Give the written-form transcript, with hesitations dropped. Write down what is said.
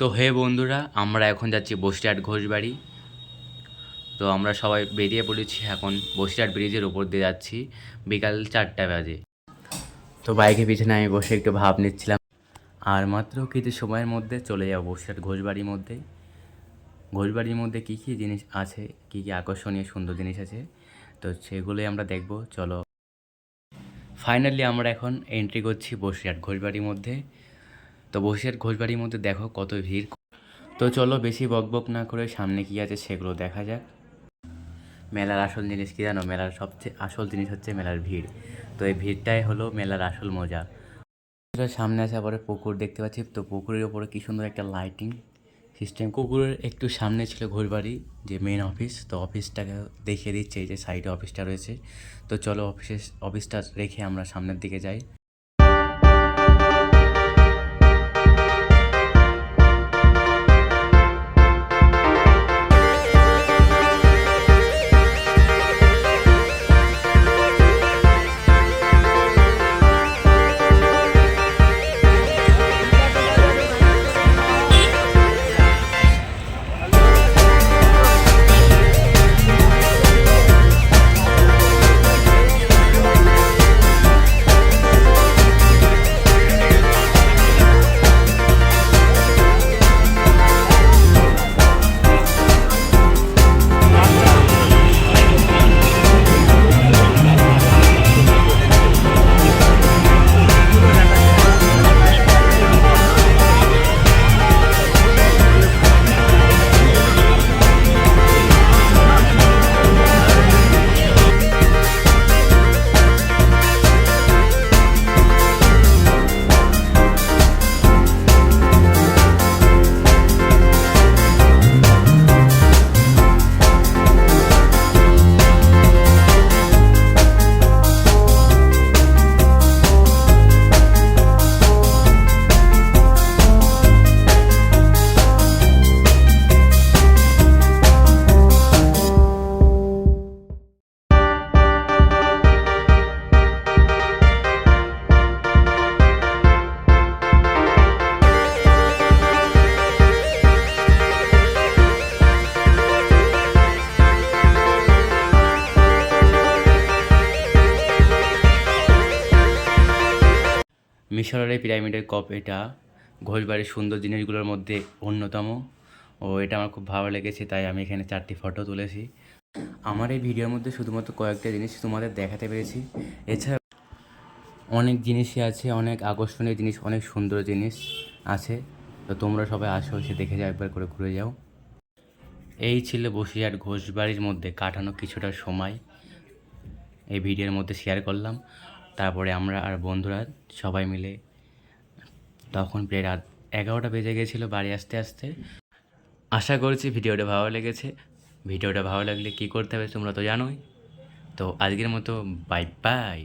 তো হে বন্ধুরা, আমরা এখন যাচ্ছি বসিরহাট ঘোষবাড়ি। তো আমরা সবাই বেরিয়ে পড়েছি, এখন বসিরহাট ব্রিজের উপর দিয়ে যাচ্ছি। বিকাল 4টা বাজে। তো বাইকের পিছনে আমি বসে একটু ভাব নিচ্ছিলাম। আর মাত্র কিছু সময়ের মধ্যে চলে যাবো বসিরহাট ঘোষবাড়ির মধ্যে। ঘোষবাড়ির মধ্যে কী কী জিনিস আছে, কী কী আকর্ষণীয় সুন্দর জিনিস আছে, তো সেগুলোই আমরা দেখব। চলো, ফাইনালি আমরা এখন এন্ট্রি করছি বসিরহাট ঘোষবাড়ির মধ্যে। তো বসিরহাট ঘোষবাড়ির মধ্যে দেখো কত ভিড়। তো চলো বেশি বকবক না করে সামনে কী আছে সেগুলো দেখা যাক। মেলার আসল জিনিস কী জানো? মেলার সবচেয়ে আসল জিনিস হচ্ছে মেলার ভিড়। তো এই ভিড়টাই হলো মেলার আসল মজা। সামনে আসার পরে পুকুর দেখতে পাচ্ছি। তো পুকুরের ওপরে কী সুন্দর একটা লাইটিং সিস্টেম। পুকুরের একটু সামনে ছিল ঘোষবাড়ি যে মেন অফিস। তো অফিসটাকে দেখিয়ে দিচ্ছে, এই যে সাইডে অফিসটা রয়েছে। তো চলো অফিসটা রেখে আমরা সামনের দিকে যাই। মিশরের পিরামিডের কপ এটা ঘোষবাড়ির সুন্দর জিনিসগুলোর মধ্যে অন্যতম। ও এটা আমার খুব ভালো লেগেছে, তাই আমি এখানে 4টি ফটো তুলেছি। আমার এই ভিডিওর মধ্যে শুধুমাত্র কয়েকটা জিনিস তোমাদের দেখাতে পেরেছি। এছাড়া অনেক জিনিসই আছে, অনেক আকর্ষণীয় জিনিস, অনেক সুন্দর জিনিস আছে। তো তোমরা সবাই আসো, এসে দেখে যাও, একবার করে ঘুরে যাও। এই ছিল বসিরহাট ঘোষবাড়ির মধ্যে কাটানো কিছুটা সময় এই ভিডিওর মধ্যে শেয়ার করলাম। তারপরে আমরা আর বন্ধুরা সবাই মিলে, তখন প্রায় রাত 11টা বেজে গেছিলো বাড়ি আসতে আসতে। আশা করছি ভিডিওটা ভালো লেগেছে। ভিডিওটা ভালো লাগলে কী করতে হবে তোমরা তো জানোই। তো আজকের মতো বাই বাই।